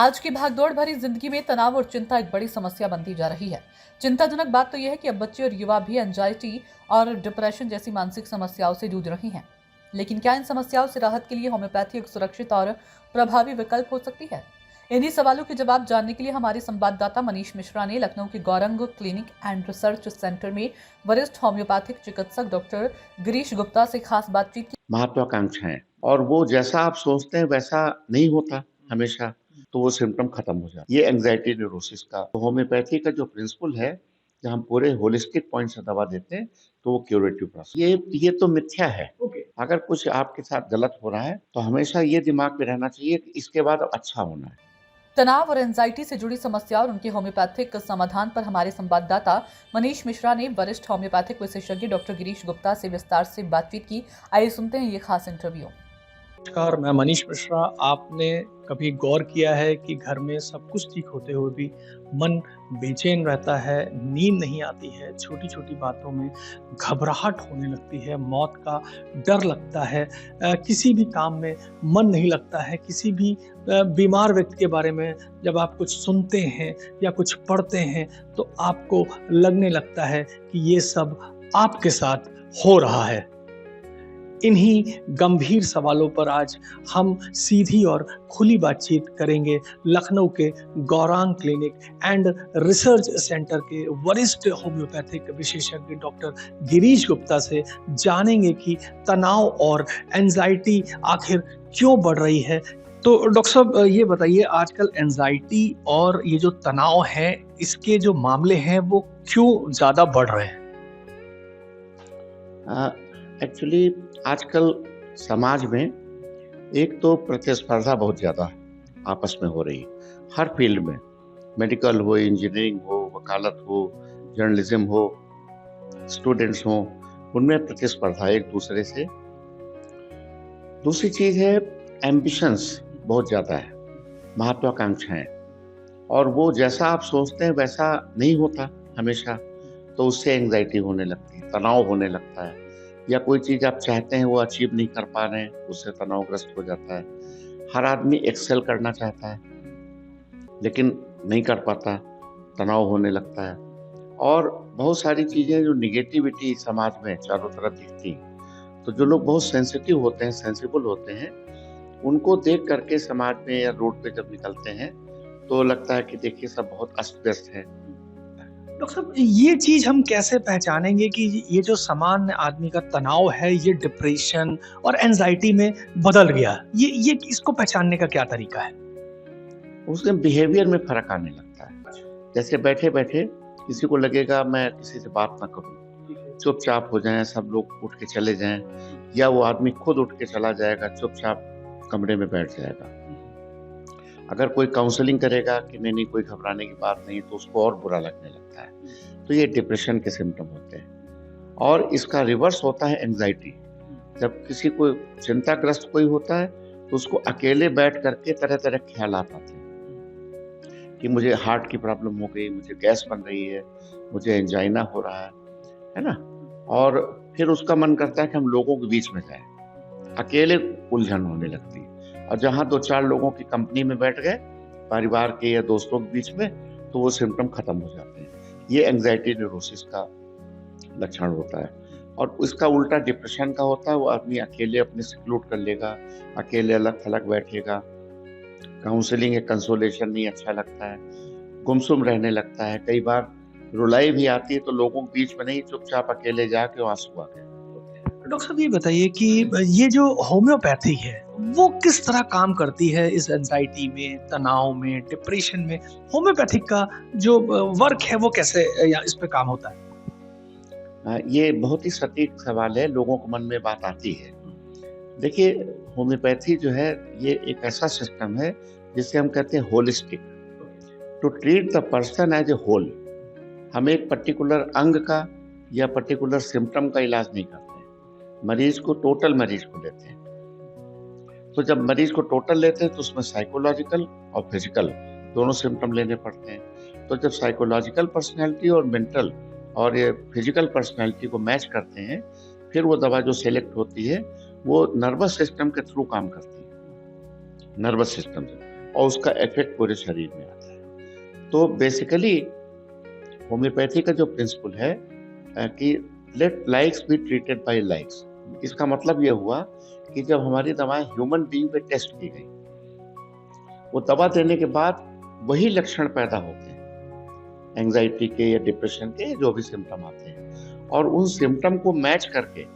आज की भागदौड़ भरी जिंदगी में तनाव और चिंता एक बड़ी समस्या बनती जा रही है। चिंताजनक बात तो यह है कि अब बच्चे और युवा भी एंजाइटी और डिप्रेशन जैसी मानसिक समस्याओं से जूझ रहे हैं। लेकिन क्या इन समस्याओं से राहत के लिए होम्योपैथी एक सुरक्षित और प्रभावी विकल्प हो सकती है? इन्हीं सवालों के जवाब जानने के लिए हमारे संवाददाता मनीष मिश्रा ने लखनऊ के Gaurang clinic and research centre में वरिष्ठ होम्योपैथिक चिकित्सक डॉक्टर गिरीश गुप्ता से खास बातचीत की। महत्वाकांक्षाएं और वो जैसा आप सोचते हैं वैसा नहीं होता हमेशा, तो वो सिम्पटम खत्म हो जाता है। ये एंजाइटी न्यूरोसिस का होम्योपैथी का जो प्रिंसिपल है, जहाँ हम पूरे होलिस्टिक पॉइंट से दवा देते हैं, तो वो क्यूरेटिव प्रोसेस। ये तो मिथ्या है। अगर कुछ आपके साथ गलत हो रहा है तो हमेशा ये दिमाग में रहना चाहिए कि इसके बाद अच्छा होना है। तनाव और एंजाइटी से जुड़ी समस्या और उनके होम्योपैथिक समाधान पर हमारे संवाददाता मनीष मिश्रा ने वरिष्ठ होम्योपैथिक विशेषज्ञ डॉक्टर गिरीश गुप्ता से विस्तार से बातचीत की। आइए सुनते हैं ये खास इंटरव्यू। नमस्कार, मैं मनीष मिश्रा। आपने कभी गौर किया है कि घर में सब कुछ ठीक होते हुए भी मन बेचैन रहता है, नींद नहीं आती है, छोटी-छोटी बातों में घबराहट होने लगती है, मौत का डर लगता है, किसी भी काम में मन नहीं लगता है, किसी भी बीमार व्यक्ति के बारे में जब आप कुछ सुनते हैं या कुछ पढ़ते हैं, तो आपको लगने लगता है कि ये सब आपके साथ हो रहा है। इन्हीं गंभीर सवालों पर आज हम सीधी और खुली बातचीत करेंगे लखनऊ के Gaurang clinic and research centre के वरिष्ठ होम्योपैथिक विशेषज्ञ डॉक्टर गिरीश गुप्ता से। जानेंगे कि तनाव और एंजाइटी आखिर क्यों बढ़ रही है। तो डॉक्टर साहब, ये बताइए, आजकल एंजाइटी और ये जो तनाव है, इसके जो मामले हैं वो क्यों ज़्यादा बढ़ रहे हैं? एक्चुअली आजकल समाज में एक तो प्रतिस्पर्धा बहुत ज़्यादा आपस में हो रही है, हर फील्ड में, मेडिकल हो, इंजीनियरिंग हो, वकालत हो, जर्नलिज्म हो, स्टूडेंट्स हो, उनमें प्रतिस्पर्धा एक दूसरे से। दूसरी चीज़ है एम्बिशंस बहुत ज़्यादा है, महत्वाकांक्षाएं, और वो जैसा आप सोचते हैं वैसा नहीं होता हमेशा, तो उससे एंजाइटी होने लगती है, तनाव होने लगता है। या कोई चीज़ आप चाहते हैं वो अचीव नहीं कर पा रहे हैं, उससे तनावग्रस्त हो जाता है। हर आदमी एक्सेल करना चाहता है लेकिन नहीं कर पाता, तनाव होने लगता है। और बहुत सारी चीज़ें जो निगेटिविटी समाज में चारों तरफ दिखती हैं, तो जो लोग बहुत सेंसिटिव होते हैं, सेंसिबल होते हैं, उनको देख करके समाज में या रोड पे जब निकलते हैं तो लगता है कि देखिए सब बहुत अस्त-व्यस्त है। डॉक्टर साहब, ये चीज़ हम कैसे पहचानेंगे कि ये जो सामान्य आदमी का तनाव है, ये डिप्रेशन और एंजाइटी में बदल गया? ये इसको पहचानने का क्या तरीका है? उसके बिहेवियर में फ़र्क आने लगता है। जैसे बैठे-बैठे किसी को लगेगा मैं किसी से बात ना करूँ, चुपचाप हो जाएँ, सब लोग उठ के चले जाएँ, या वो आदमी खुद उठ के चला जाएगा, चुपचाप कमरे में बैठ जाएगा। अगर कोई काउंसलिंग करेगा कि नहीं कोई घबराने की बात नहीं, तो उसको और बुरा लगने लगता है। तो ये डिप्रेशन के सिम्पटम होते हैं। और इसका रिवर्स होता है एंजाइटी। जब किसी को चिंताग्रस्त कोई होता है तो उसको अकेले बैठ करके तरह-तरह के ख्यालात आते हैं कि मुझे हार्ट की प्रॉब्लम हो गई, मुझे गैस बन रही है, मुझे एंजाइना हो रहा है ना? और फिर उसका मन करता है कि हम लोगों के बीच में जाएँ। अकेले उलझन होने लगती है। और जहाँ 2-4 लोगों की कंपनी में बैठ गए, परिवार के या दोस्तों के बीच में, तो वो सिम्पटम खत्म हो जाते हैं। ये एंजाइटी न्यूरोसिस का लक्षण होता है। और इसका उल्टा डिप्रेशन का होता है, वो आदमी अकेले अपने सिक्लूड कर लेगा, अकेले अलग-थलग बैठेगा, काउंसलिंग या कंसोलेशन नहीं अच्छा लगता है, गुमसुम रहने लगता है, कई बार रुलाई भी आती है तो लोगों के बीच में नहीं, चुपचाप अकेले जाके आँसू आ गए। डॉक्टर साहब, ये बताइए कि ये जो होम्योपैथी है, वो किस तरह काम करती है इस एंजाइटी में, तनाव में, डिप्रेशन में? होम्योपैथिक का जो वर्क है, वो कैसे या इस पे काम होता है? ये बहुत ही सटीक सवाल है, लोगों को मन में बात आती है। देखिए, होम्योपैथी जो है, ये एक ऐसा सिस्टम है जिसे हम कहते हैं holistic, to treat the person as a whole. हम एक पर्टिकुलर अंग का या पर्टिकुलर सिम्पटम का इलाज नहीं करते हैं, मरीज को, टोटल मरीज को लेते हैं। तो जब मरीज को टोटल लेते हैं तो उसमें साइकोलॉजिकल और फिजिकल दोनों सिम्पटम लेने पड़ते हैं। तो जब साइकोलॉजिकल पर्सनैलिटी और मेंटल और ये फिजिकल पर्सनैलिटी को मैच करते हैं, फिर वो दवा जो सेलेक्ट होती है वो नर्वस सिस्टम के थ्रू काम करती है, नर्वस सिस्टम से। और उसका इफेक्ट पूरे शरीर में आता है। तो बेसिकली होम्योपैथी का जो प्रिंसिपल है कि let likes be treated by likes. इसका मतलब ये हुआ कि जब हमारी दवाएं ह्यूमन बीइंग पे टेस्ट की गई, वो दवा देने के बाद वही लक्षण पैदा होते हैं एंजाइटी के या डिप्रेशन के, जो भी सिम्टम आते हैं, और उन सिम्टम को मैच करके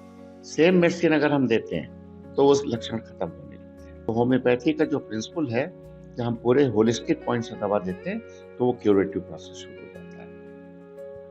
सेम मेडिसिन अगर हम देते हैं तो वो लक्षण खत्म होने लगते हैं। तो होम्योपैथी का जो प्रिंसिपल है, जब हम पूरे होलिस्टिक पॉइंट से दवा देते हैं तो वो क्यूरेटिव प्रोसेस शुरू हो जाता है।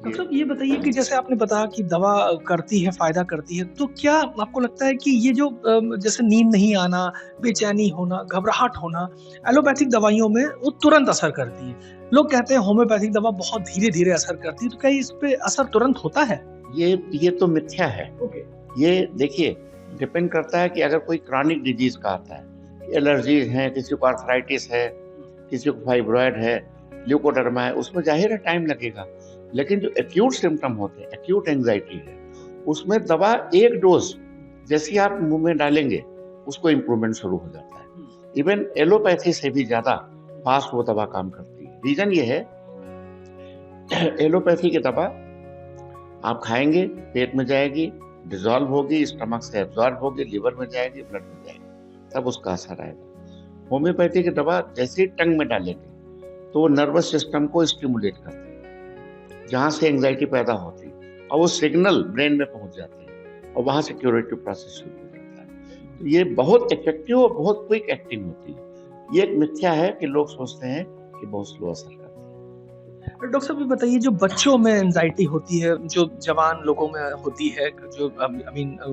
मतलब ये बताइए कि जैसे आपने बताया कि दवा करती है, फ़ायदा करती है, तो क्या आपको लगता है कि ये जो जैसे नींद नहीं आना, बेचैनी होना, घबराहट होना, एलोपैथिक दवाइयों में वो तुरंत असर करती है। लोग कहते हैं होम्योपैथिक दवा बहुत धीरे-धीरे असर करती है, तो क्या इस पे असर तुरंत होता है? ये तो मिथ्या है। ओके। ये देखिए, डिपेंड करता है कि अगर कोई क्रॉनिक डिजीज का आता है, एलर्जीज हैं, किसी को आर्थराइटिस है, किसी को फाइब्रॉयड है, ल्यूकोडर्मा है, उसमें जाहिर है टाइम लगेगा। लेकिन जो एक्यूट सिम्टम होते हैं, एक्यूट एंजाइटी है, उसमें दवा एक डोज जैसी आप मुंह में डालेंगे उसको इम्प्रूवमेंट शुरू हो जाता है। इवन एलोपैथी से भी ज्यादा फास्ट वो दवा काम करती है। रीजन ये है, एलोपैथी की दवा आप खाएंगे, पेट में जाएगी, डिजॉल्व होगी, स्टमक से एब्जॉर्ब होगी, लिवर में जाएगी, ब्लड में जाएगी, तब उसका असर आएगा। होम्योपैथी की दवा जैसे ही टंग में डालेंगे तो वो नर्वस सिस्टम को स्टिमुलेट करती है, जहाँ से एंजाइटी पैदा होती है, और वो सिग्नल ब्रेन में पहुंच जाते हैं और वहां से क्यूरेटिव प्रोसेस शुरू हो जाता है। तो ये बहुत इफेक्टिव और बहुत क्विक एक्टिंग होती है। ये एक मिथ्या है कि लोग सोचते हैं कि बहुत स्लो असर करती है। डॉक्टर साहब ये बताइए, जो बच्चों में एंजाइटी होती है, जो जवान लोगों में होती है, जो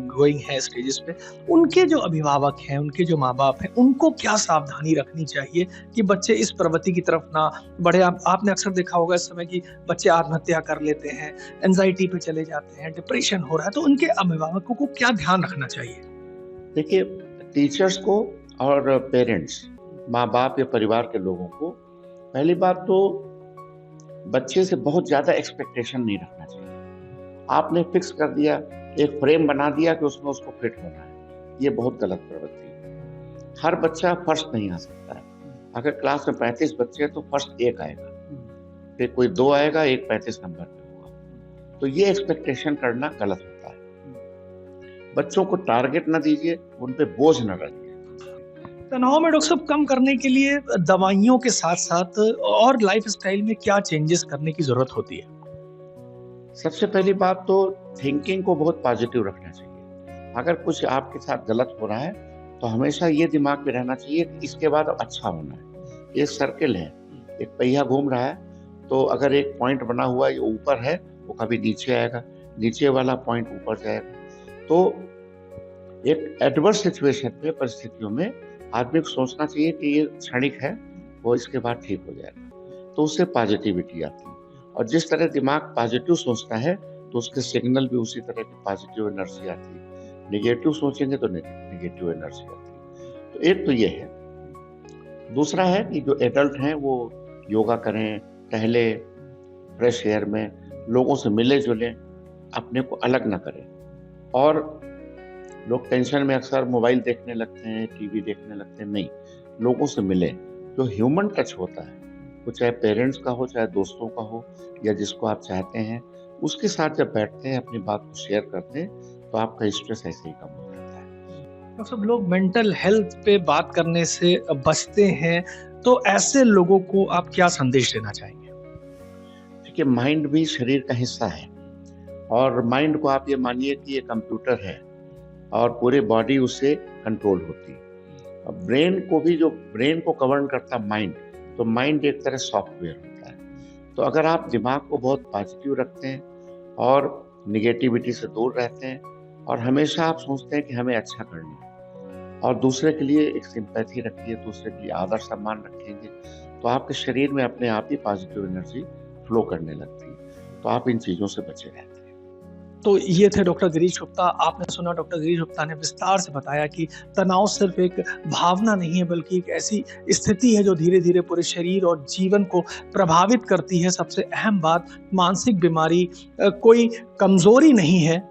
ग्रोइंग है स्टेजेस पे, उनके जो अभिभावक हैं, उनके जो माँ-बाप हैं, उनको क्या सावधानी रखनी चाहिए कि बच्चे इस प्रवृत्ति की तरफ ना बढ़े? आपने अक्सर देखा होगा इस समय कि बच्चे आत्महत्या कर लेते हैं, एंजाइटी पे चले जाते हैं, डिप्रेशन हो रहा है, तो उनके अभिभावकों को क्या ध्यान रखना चाहिए? देखिए, टीचर्स को और पेरेंट्स, माँ-बाप या परिवार के लोगों को पहली बात तो बच्चे से बहुत ज़्यादा एक्सपेक्टेशन नहीं रखना चाहिए। आपने फिक्स कर दिया, एक फ्रेम बना दिया कि उसमें उसको फिट होना है, ये बहुत गलत प्रवृत्ति है। हर बच्चा फर्स्ट नहीं आ सकता है। अगर क्लास में 35 बच्चे हैं तो फर्स्ट 1 आएगा, फिर कोई 2 आएगा, एक 35 नंबर पे होगा। तो ये एक्सपेक्टेशन करना गलत होता है। बच्चों को टारगेट ना दीजिए, उन पे बोझ न डालिए। तनाव में डॉक्टर साहब कम करने के लिए दवाइयों के साथ-साथ और लाइफ़स्टाइल में क्या चेंजेस करने की ज़रूरत होती है? सबसे पहली बात तो थिंकिंग को बहुत पॉजिटिव रखना चाहिए। अगर कुछ आपके साथ गलत हो रहा है तो हमेशा ये दिमाग में रहना चाहिए कि इसके बाद अच्छा होना है। एक सर्किल है, एक पहिया घूम रहा है, तो अगर एक पॉइंट बना हुआ है, ये ऊपर है, वो कभी नीचे आएगा, नीचे वाला पॉइंट ऊपर जाएगा। तो एक एडवर्स सिचुएशन में, परिस्थितियों में आदमी को सोचना चाहिए कि ये क्षणिक है, वो इसके बाद ठीक हो जाएगा। तो उससे पॉजिटिविटी आती है, और जिस तरह दिमाग पॉजिटिव सोचता है तो उसके सिग्नल भी उसी तरह की पॉजिटिव एनर्जी आती है। नेगेटिव सोचेंगे तो नेगेटिव एनर्जी आती है। तो एक तो ये है। दूसरा है कि जो एडल्ट हैं वो योगा करें, टहले, फ्रेश एयर में, लोगों से मिले जुलें, अपने को अलग ना करें। और लोग टेंशन में अक्सर मोबाइल देखने लगते हैं, टीवी देखने लगते हैं, नहीं, लोगों से मिलें। जो ह्यूमन टच होता है, वो चाहे पेरेंट्स का हो, चाहे दोस्तों का हो, या जिसको आप चाहते हैं, उसके साथ जब बैठते हैं, अपनी बात को शेयर करते हैं, तो आपका स्ट्रेस ऐसे ही कम हो जाता है। तो सब लोग मेंटल हेल्थ पे बात करने से बचते हैं, तो ऐसे लोगों को आप क्या संदेश देना चाहेंगे? देखिए, माइंड भी शरीर का हिस्सा है, और माइंड को आप ये मानिए कि ये कंप्यूटर है और पूरी बॉडी उससे कंट्रोल होती है। अब ब्रेन को भी, जो ब्रेन को गवर्न करता माइंड, तो माइंड एक तरह सॉफ्टवेयर होता है। तो अगर आप दिमाग को बहुत पॉजिटिव रखते हैं और निगेटिविटी से दूर रहते हैं, और हमेशा आप सोचते हैं कि हमें अच्छा करना है, और दूसरे के लिए एक सिंपैथी रखिए, दूसरे के लिए आदर सम्मान रखेंगे, तो आपके शरीर में अपने आप ही पॉजिटिव एनर्जी फ्लो करने लगती है। तो आप इन चीज़ों से बचे रहते हैं। तो ये थे डॉक्टर गिरीश गुप्ता। आपने सुना, डॉक्टर गिरीश गुप्ता ने विस्तार से बताया कि तनाव सिर्फ एक भावना नहीं है, बल्कि एक ऐसी स्थिति है जो धीरे-धीरे पूरे शरीर और जीवन को प्रभावित करती है। सबसे अहम बात, मानसिक बीमारी कोई कमज़ोरी नहीं है।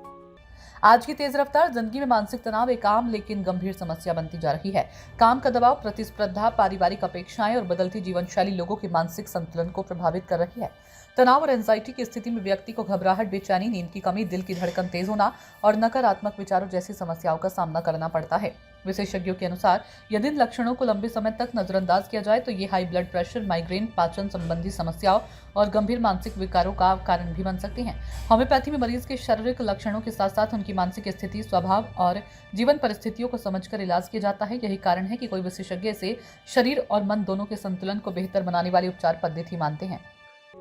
आज की तेज रफ्तार जिंदगी में मानसिक तनाव एक आम लेकिन गंभीर समस्या बनती जा रही है। काम का दबाव, प्रतिस्पर्धा, पारिवारिक अपेक्षाएं और बदलती जीवन शैली लोगों के मानसिक संतुलन को प्रभावित कर रही है। तनाव और एंजाइटी की स्थिति में व्यक्ति को घबराहट, बेचैनी, नींद की कमी, दिल की धड़कन तेज होना और नकारात्मक विचारों जैसी समस्याओं का सामना करना पड़ता है। विशेषज्ञों के अनुसार यदि इन लक्षणों को लंबे समय तक नजरअंदाज किया जाए तो ये हाई ब्लड प्रेशर, माइग्रेन, पाचन संबंधी समस्याओं और गंभीर मानसिक विकारों का कारण भी बन सकती हैं। होम्योपैथी में मरीज के शारीरिक लक्षणों के साथ साथ उनकी मानसिक स्थिति, स्वभाव और जीवन परिस्थितियों को समझकर इलाज किया जाता है। यही कारण है कि कोई विशेषज्ञ इसे शरीर और मन दोनों के संतुलन को बेहतर बनाने वाली उपचार पद्धति मानते हैं।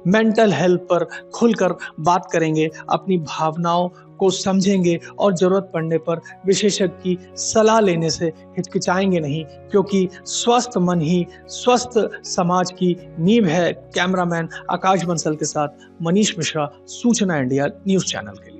मेंटल हेल्थ पर खुलकर बात करेंगे, अपनी भावनाओं को समझेंगे और जरूरत पड़ने पर विशेषज्ञ की सलाह लेने से हिचकिचाएंगे नहीं, क्योंकि स्वस्थ मन ही स्वस्थ समाज की नींव है। कैमरामैन आकाश बंसल के साथ मनीष मिश्रा, सूचना इंडिया न्यूज़ चैनल के लिए।